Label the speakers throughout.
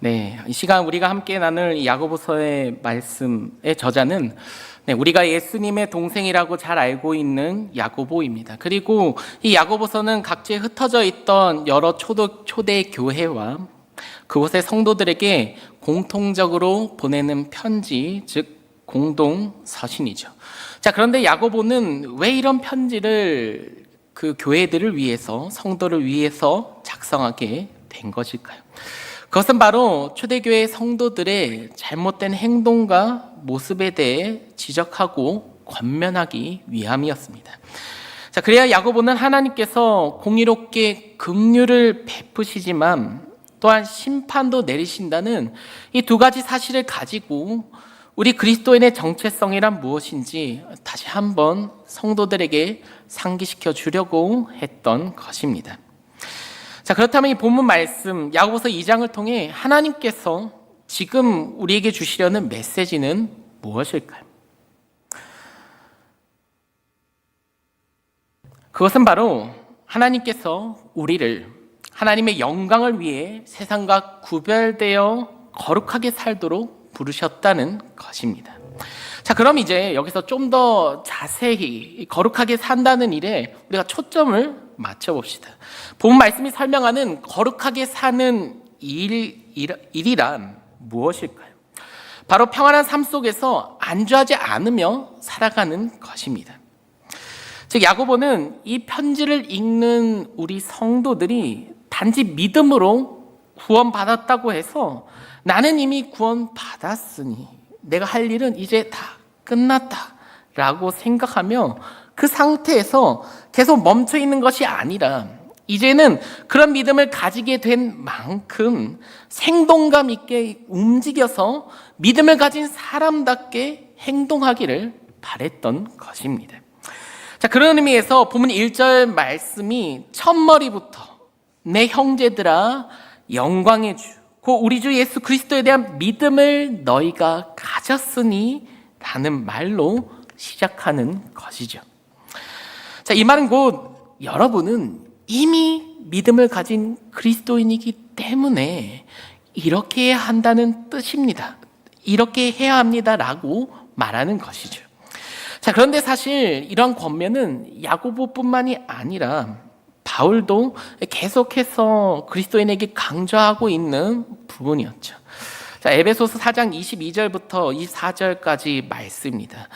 Speaker 1: 네, 이 시간 우리가 함께 나눌 이 야고보서의 말씀의 저자는 우리가 예수님의 동생이라고 잘 알고 있는 야고보입니다. 그리고 이 야고보서는 각지에 흩어져 있던 여러 초대 교회와 그곳의 성도들에게 공통적으로 보내는 편지, 즉 공동 서신이죠. 자, 그런데 야고보는 왜 이런 편지를 그 교회들을 위해서, 성도를 위해서 작성하게 된 것일까요? 그것은 바로 초대교회 성도들의 잘못된 행동과 모습에 대해 지적하고 권면하기 위함이었습니다. 자, 그래야 야고보는 하나님께서 공의롭게 긍휼을 베푸시지만 또한 심판도 내리신다는 이 두 가지 사실을 가지고 우리 그리스도인의 정체성이란 무엇인지 다시 한번 성도들에게 상기시켜 주려고 했던 것입니다. 자, 그렇다면 이 본문 말씀 야고보서 2장을 통해 하나님께서 지금 우리에게 주시려는 메시지는 무엇일까요? 그것은 바로 하나님께서 우리를 하나님의 영광을 위해 세상과 구별되어 거룩하게 살도록 부르셨다는 것입니다. 자, 그럼 이제 여기서 좀 더 자세히 거룩하게 산다는 일에 우리가 초점을 맞춰봅시다. 본 말씀이 설명하는 거룩하게 사는 일이란 무엇일까요? 바로 평안한 삶 속에서 안주하지 않으며 살아가는 것입니다. 즉 야고보는 이 편지를 읽는 우리 성도들이 단지 믿음으로 구원받았다고 해서 나는 이미 구원받았으니 내가 할 일은 이제 다 끝났다 라고 생각하며 그 상태에서 계속 멈춰 있는 것이 아니라 이제는 그런 믿음을 가지게 된 만큼 생동감 있게 움직여서 믿음을 가진 사람답게 행동하기를 바랬던 것입니다. 자, 그런 의미에서 본문 1절 말씀이 첫머리부터 내 형제들아 영광의 주 곧 우리 주 예수 그리스도에 대한 믿음을 너희가 가졌으니 라는 말로 시작하는 것이죠. 자, 이 말은 곧 여러분은 이미 믿음을 가진 그리스도인이기 때문에 이렇게 해야 한다는 뜻입니다. 이렇게 해야 합니다라고 말하는 것이죠. 자, 그런데 사실 이러한 권면은 야고보뿐만이 아니라 바울도 계속해서 그리스도인에게 강조하고 있는 부분이었죠. 자, 에베소서 4장 22절부터 24절까지 말씀입니다.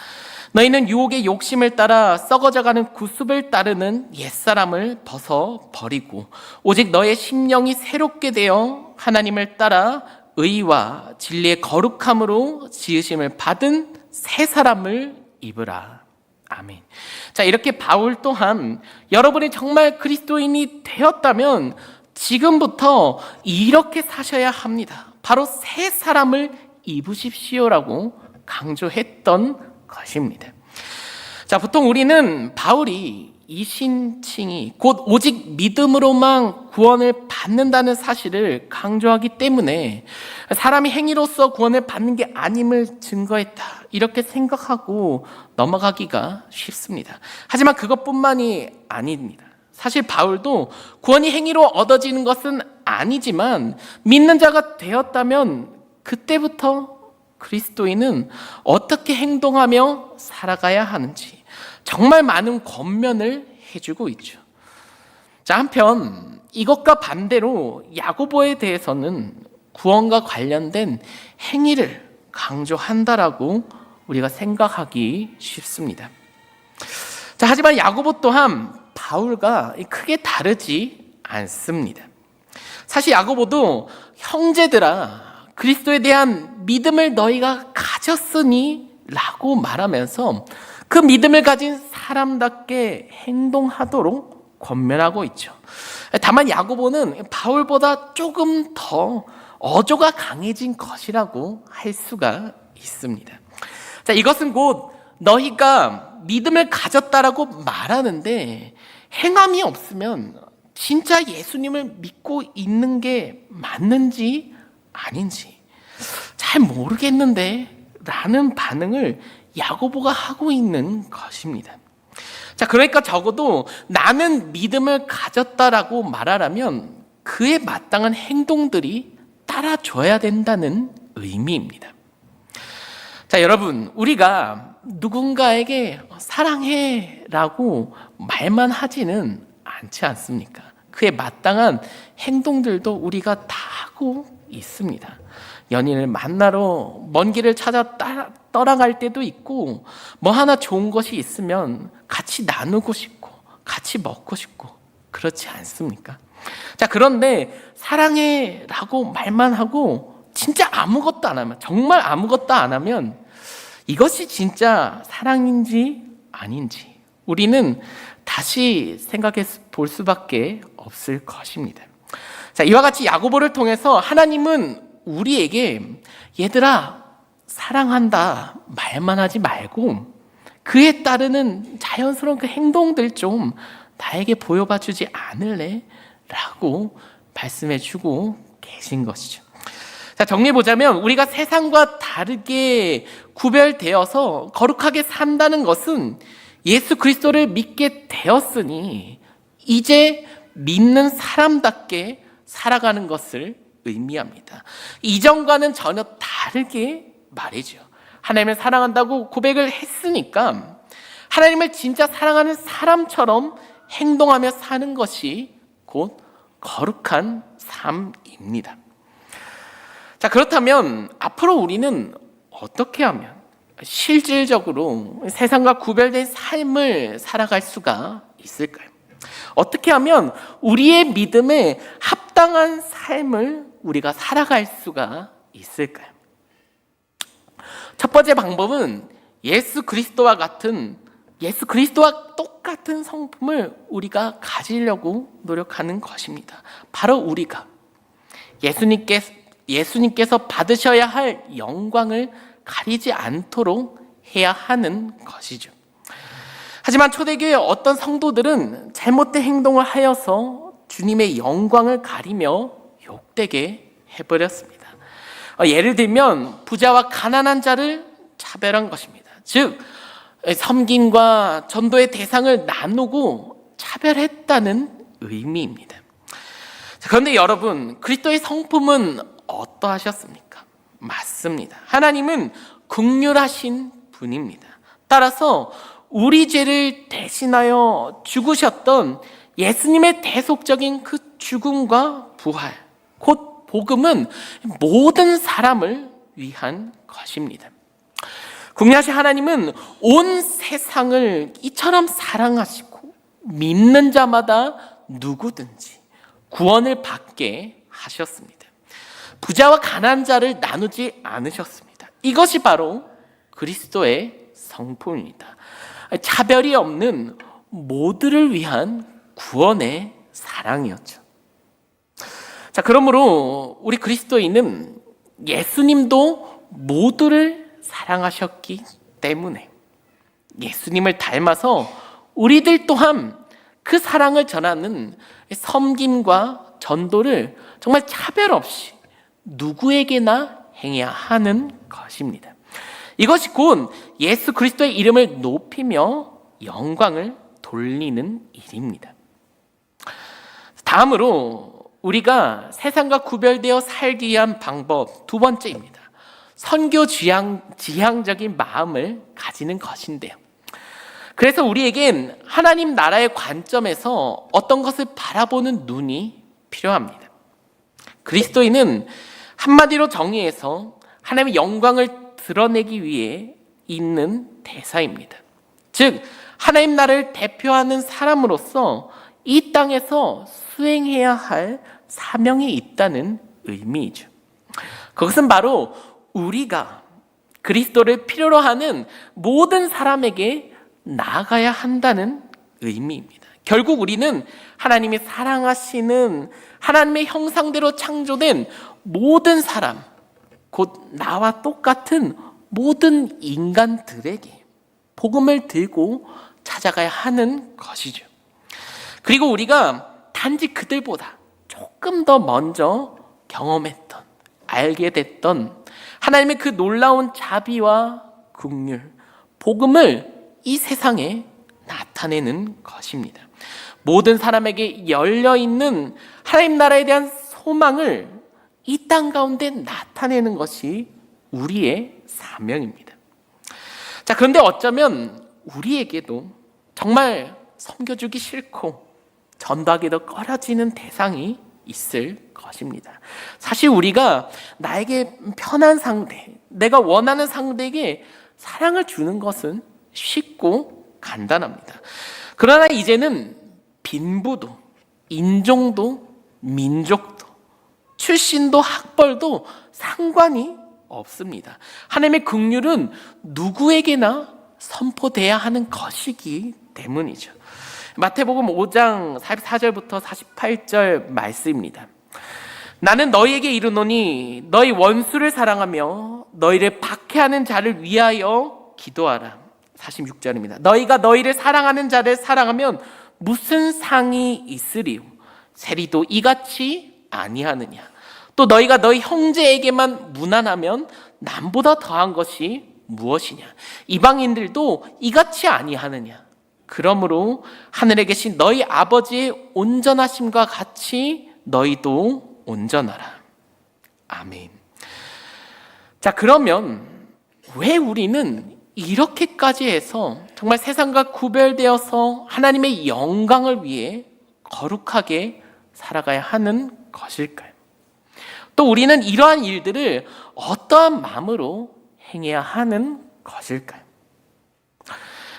Speaker 1: 너희는 유혹의 욕심을 따라 썩어져가는 구습을 따르는 옛사람을 벗어 버리고 오직 너의 심령이 새롭게 되어 하나님을 따라 의와 진리의 거룩함으로 지으심을 받은 새 사람을 입으라. 아멘. 자, 이렇게 바울 또한 여러분이 정말 그리스도인이 되었다면 지금부터 이렇게 사셔야 합니다. 바로 새 사람을 입으십시오라고 강조했던 것입니다. 자, 보통 우리는 바울이 이 신칭이 곧 오직 믿음으로만 구원을 받는다는 사실을 강조하기 때문에 사람이 행위로서 구원을 받는 게 아님을 증거했다 이렇게 생각하고 넘어가기가 쉽습니다. 하지만 그것뿐만이 아닙니다. 사실 바울도 구원이 행위로 얻어지는 것은 아니지만 믿는 자가 되었다면 그때부터 그리스도인은 어떻게 행동하며 살아가야 하는지 정말 많은 권면을 해주고 있죠. 자, 한편 이것과 반대로 야고보에 대해서는 구원과 관련된 행위를 강조한다라고 우리가 생각하기 쉽습니다. 자, 하지만 야고보 또한 바울과 크게 다르지 않습니다. 사실 야고보도 형제들아 그리스도에 대한 믿음을 너희가 가졌으니 라고 말하면서 그 믿음을 가진 사람답게 행동하도록 권면하고 있죠. 다만 야고보는 바울보다 조금 더 어조가 강해진 것이라고 할 수가 있습니다. 자, 이것은 곧 너희가 믿음을 가졌다라고 말하는데 행함이 없으면 진짜 예수님을 믿고 있는 게 맞는지 아닌지 잘 모르겠는데 라는 반응을 야고보가 하고 있는 것입니다. 자, 그러니까 적어도 나는 믿음을 가졌다라고 말하라면 그에 마땅한 행동들이 따라줘야 된다는 의미입니다. 자, 여러분, 우리가 누군가에게 사랑해 라고 말만 하지는 않지 않습니까? 그에 마땅한 행동들도 우리가 다 하고 있습니다. 연인을 만나러 먼 길을 찾아 떠나갈 때도 있고, 뭐 하나 좋은 것이 있으면 같이 나누고 싶고 같이 먹고 싶고 그렇지 않습니까? 자, 그런데 사랑해 라고 말만 하고 진짜 아무것도 안 하면, 정말 아무것도 안 하면 이것이 진짜 사랑인지 아닌지 우리는 다시 생각해 볼 수밖에 없을 것입니다. 자, 이와 같이 야고보를 통해서 하나님은 우리에게 얘들아 사랑한다 말만 하지 말고 그에 따르는 자연스러운 그 행동들 좀 나에게 보여봐 주지 않을래? 라고 말씀해 주고 계신 것이죠. 자, 정리해보자면 우리가 세상과 다르게 구별되어서 거룩하게 산다는 것은 예수 그리스도를 믿게 되었으니 이제 믿는 사람답게 살아가는 것을 의미합니다. 이전과는 전혀 다르게 말이죠. 하나님을 사랑한다고 고백을 했으니까 하나님을 진짜 사랑하는 사람처럼 행동하며 사는 것이 곧 거룩한 삶입니다. 자, 그렇다면 앞으로 우리는 어떻게 하면 실질적으로 세상과 구별된 삶을 살아갈 수가 있을까요? 어떻게 하면 우리의 믿음에 합당한 삶을 우리가 살아갈 수가 있을까요? 첫 번째 방법은 예수 그리스도와 똑같은 성품을 우리가 가지려고 노력하는 것입니다. 바로 우리가 예수님께서 받으셔야 할 영광을 가리지 않도록 해야 하는 것이죠. 하지만 초대교회 어떤 성도들은 잘못된 행동을 하여서 주님의 영광을 가리며 욕되게 해버렸습니다. 예를 들면 부자와 가난한 자를 차별한 것입니다. 즉 섬김과 전도의 대상을 나누고 차별했다는 의미입니다. 그런데 여러분, 그리스도의 성품은 어떠하셨습니까? 맞습니다. 하나님은 긍휼하신 분입니다. 따라서 우리 죄를 대신하여 죽으셨던 예수님의 대속적인 그 죽음과 부활, 곧 복음은 모든 사람을 위한 것입니다. 긍휼하신 하나님은 온 세상을 이처럼 사랑하시고 믿는 자마다 누구든지 구원을 받게 하셨습니다. 부자와 가난한 자를 나누지 않으셨습니다. 이것이 바로 그리스도의 성품입니다. 차별이 없는 모두를 위한 구원의 사랑이었죠. 자, 그러므로 우리 그리스도인은 예수님도 모두를 사랑하셨기 때문에 예수님을 닮아서 우리들 또한 그 사랑을 전하는 섬김과 전도를 정말 차별 없이 누구에게나 행해야 하는 것입니다. 이것이 곧 예수 그리스도의 이름을 높이며 영광을 돌리는 일입니다. 다음으로 우리가 세상과 구별되어 살기 위한 방법 두 번째입니다. 선교 지향적인 마음을 가지는 것인데요. 그래서 우리에겐 하나님 나라의 관점에서 어떤 것을 바라보는 눈이 필요합니다. 그리스도인은 한마디로 정의해서 하나님의 영광을 드러내기 위해 있는 대사입니다. 즉 하나님 나라를 대표하는 사람으로서 이 땅에서 수행해야 할 사명이 있다는 의미이죠. 그것은 바로 우리가 그리스도를 필요로 하는 모든 사람에게 나아가야 한다는 의미입니다. 결국 우리는 하나님이 사랑하시는 하나님의 형상대로 창조된 모든 사람, 곧 나와 똑같은 모든 인간들에게 복음을 들고 찾아가야 하는 것이죠. 그리고 우리가 단지 그들보다 조금 더 먼저 경험했던, 알게 됐던 하나님의 그 놀라운 자비와 긍휼, 복음을 이 세상에 나타내는 것입니다. 모든 사람에게 열려있는 하나님 나라에 대한 소망을 이 땅 가운데 나타내는 것이 우리의 사명입니다. 자, 그런데 어쩌면 우리에게도 정말 섬겨주기 싫고 전도하기도 꺼려지는 대상이 있을 것입니다. 사실 우리가 나에게 편한 상대, 내가 원하는 상대에게 사랑을 주는 것은 쉽고 간단합니다. 그러나 이제는 빈부도, 인종도, 민족도, 출신도, 학벌도 상관이 없습니다. 하나님의 긍휼은 누구에게나 선포돼야 하는 것이기 때문이죠. 마태복음 5장 44절부터 48절 말씀입니다. 나는 너희에게 이르노니 너희 원수를 사랑하며 너희를 박해하는 자를 위하여 기도하라. 46절입니다. 너희가 너희를 사랑하는 자를 사랑하면 무슨 상이 있으리요? 세리도 이같이 아니하느냐? 또 너희가 너희 형제에게만 무난하면 남보다 더한 것이 무엇이냐? 이방인들도 이같이 아니하느냐? 그러므로 하늘에 계신 너희 아버지의 온전하심과 같이 너희도 온전하라. 아멘. 자, 그러면 왜 우리는 이렇게까지 해서 정말 세상과 구별되어서 하나님의 영광을 위해 거룩하게 살아가야 하는 것일까요? 또 우리는 이러한 일들을 어떠한 마음으로 행해야 하는 것일까요?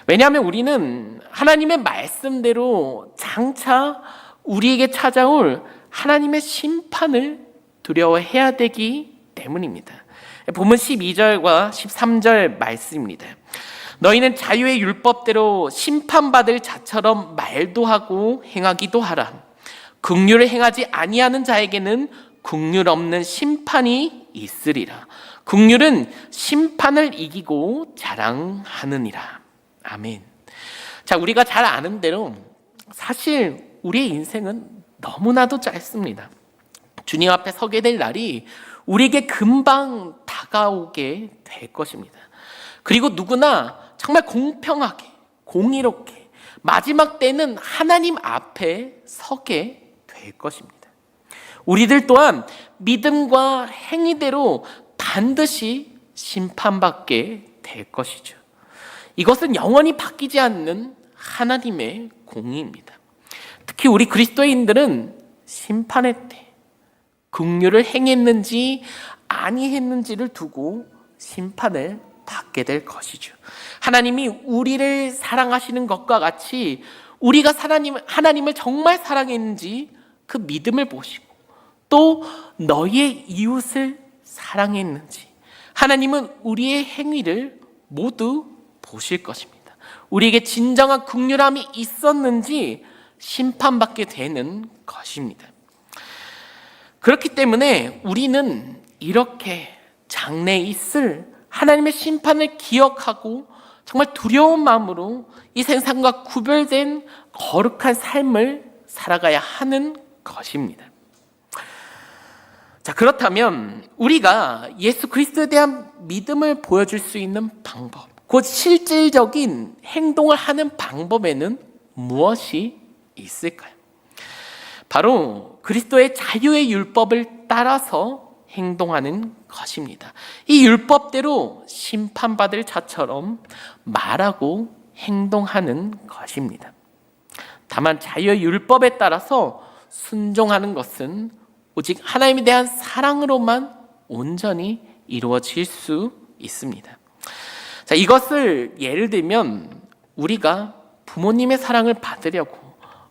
Speaker 1: 왜냐하면 우리는 하나님의 말씀대로 장차 우리에게 찾아올 하나님의 심판을 두려워해야 되기 때문입니다. 본문 12절과 13절 말씀입니다. 너희는 자유의 율법대로 심판받을 자처럼 말도 하고 행하기도 하라. 긍휼을 행하지 아니하는 자에게는 긍휼 없는 심판이 있으리라. 긍휼은 심판을 이기고 자랑하느니라. 아멘. 자, 우리가 잘 아는 대로 사실 우리의 인생은 너무나도 짧습니다. 주님 앞에 서게 될 날이 우리에게 금방 다가오게 될 것입니다. 그리고 누구나 정말 공평하게, 공의롭게 마지막 때는 하나님 앞에 서게 될 것입니다. 우리들 또한 믿음과 행위대로 반드시 심판받게 될 것이죠. 이것은 영원히 바뀌지 않는 하나님의 공의입니다. 특히 우리 그리스도인들은 심판의 때 긍휼을 행했는지 아니했는지를 두고 심판을 받게 될 것이죠. 하나님이 우리를 사랑하시는 것과 같이 우리가 하나님을 정말 사랑했는지 그 믿음을 보시고 또 너희의 이웃을 사랑했는지 하나님은 우리의 행위를 모두 보실 것입니다. 우리에게 진정한 긍휼함이 있었는지 심판받게 되는 것입니다. 그렇기 때문에 우리는 이렇게 장래에 있을 하나님의 심판을 기억하고 정말 두려운 마음으로 이 세상과 구별된 거룩한 삶을 살아가야 하는 것입니다. 자, 그렇다면 우리가 예수 그리스도에 대한 믿음을 보여줄 수 있는 방법, 곧 실질적인 행동을 하는 방법에는 무엇이 있을까요? 바로 그리스도의 자유의 율법을 따라서 행동하는 것입니다. 이 율법대로 심판받을 자처럼 말하고 행동하는 것입니다. 다만 자유의 율법에 따라서 순종하는 것은 오직 하나님에 대한 사랑으로만 온전히 이루어질 수 있습니다. 자, 이것을 예를 들면 우리가 부모님의 사랑을 받으려고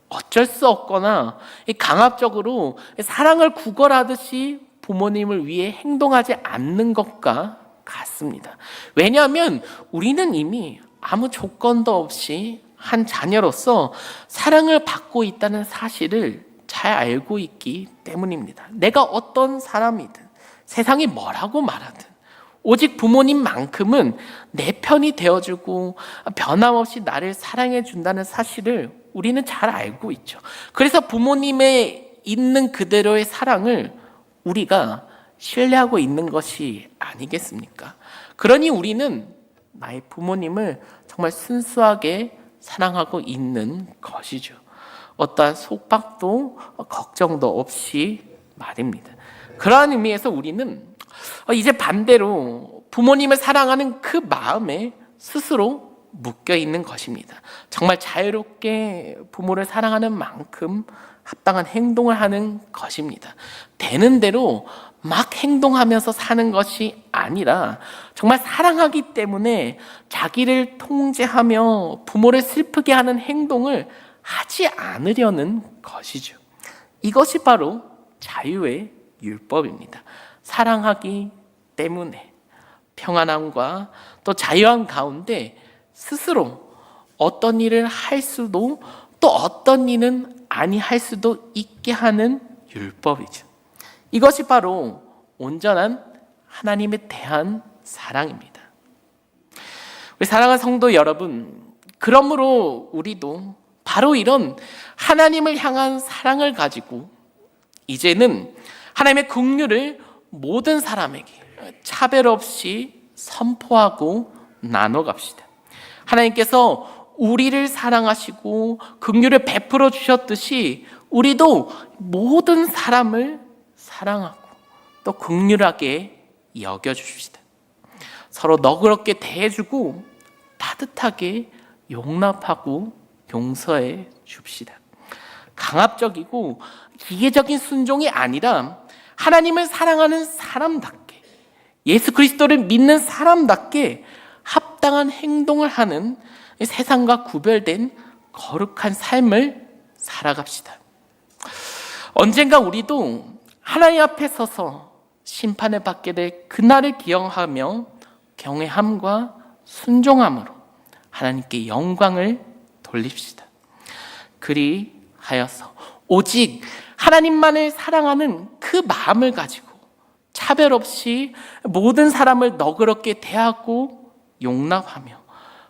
Speaker 1: 어쩔 수 없거나 강압적으로 사랑을 구걸하듯이 부모님을 위해 행동하지 않는 것과 같습니다. 왜냐하면 우리는 이미 아무 조건도 없이 한 자녀로서 사랑을 받고 있다는 사실을 잘 알고 있기 때문입니다. 내가 어떤 사람이든 세상이 뭐라고 말하든 오직 부모님만큼은 내 편이 되어주고 변함없이 나를 사랑해 준다는 사실을 우리는 잘 알고 있죠. 그래서 부모님의 있는 그대로의 사랑을 우리가 신뢰하고 있는 것이 아니겠습니까? 그러니 우리는 나의 부모님을 정말 순수하게 사랑하고 있는 것이죠. 어떠한 속박도 걱정도 없이 말입니다. 그러한 의미에서 우리는 이제 반대로 부모님을 사랑하는 그 마음에 스스로 묶여 있는 것입니다. 정말 자유롭게 부모를 사랑하는 만큼 합당한 행동을 하는 것입니다. 되는 대로 막 행동하면서 사는 것이 아니라 정말 사랑하기 때문에 자기를 통제하며 부모를 슬프게 하는 행동을 하지 않으려는 것이죠. 이것이 바로 자유의 율법입니다. 사랑하기 때문에 평안함과 또 자유함 가운데 스스로 어떤 일을 할 수도 또 어떤 일은 아니할 수도 있게 하는 율법이죠. 이것이 바로 온전한 하나님에 대한 사랑입니다. 우리 사랑하는 성도 여러분, 그러므로 우리도 바로 이런 하나님을 향한 사랑을 가지고 이제는 하나님의 긍휼을 모든 사람에게 차별 없이 선포하고 나눠갑시다. 하나님께서 우리를 사랑하시고 긍휼을 베풀어 주셨듯이 우리도 모든 사람을 사랑하고 또 긍휼하게 여겨주십시다. 서로 너그럽게 대해주고 따뜻하게 용납하고 용서해 줍시다. 강압적이고 기계적인 순종이 아니라 하나님을 사랑하는 사람답게, 예수 그리스도를 믿는 사람답게 합당한 행동을 하는 세상과 구별된 거룩한 삶을 살아갑시다. 언젠가 우리도 하나님 앞에 서서 심판을 받게 될 그날을 기억하며 경외함과 순종함으로 하나님께 영광을 돌립시다. 그리하여서 오직 하나님만을 사랑하는 그 마음을 가지고 차별 없이 모든 사람을 너그럽게 대하고 용납하며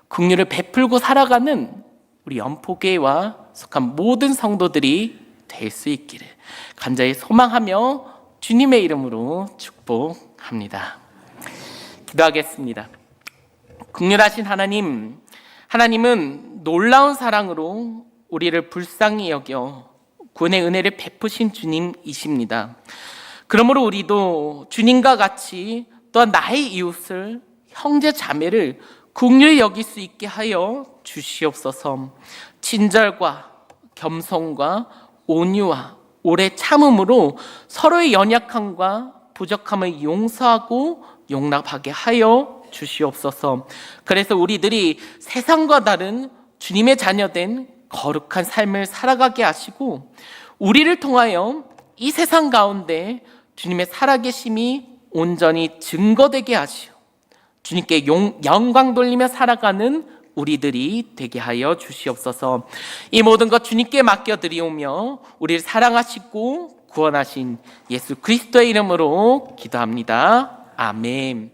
Speaker 1: 긍휼을 베풀고 살아가는 우리 연포교회와 속한 모든 성도들이 될 수 있기를 간절히 소망하며 주님의 이름으로 축복합니다. 기도하겠습니다. 긍휼하신 하나님, 하나님은 놀라운 사랑으로 우리를 불쌍히 여겨 구원의 은혜를 베푸신 주님이십니다. 그러므로 우리도 주님과 같이 또한 나의 이웃을, 형제 자매를 긍휼히 여길 수 있게 하여 주시옵소서. 친절과 겸손과 온유와 오래 참음으로 서로의 연약함과 부족함을 용서하고 용납하게 하여 주시옵소서. 그래서 우리들이 세상과 다른 주님의 자녀된 거룩한 삶을 살아가게 하시고 우리를 통하여 이 세상 가운데 주님의 살아계심이 온전히 증거되게 하시오 주님께 영광 돌리며 살아가는 우리들이 되게 하여 주시옵소서. 이 모든 것 주님께 맡겨드리오며 우리를 사랑하시고 구원하신 예수 그리스도의 이름으로 기도합니다. 아멘.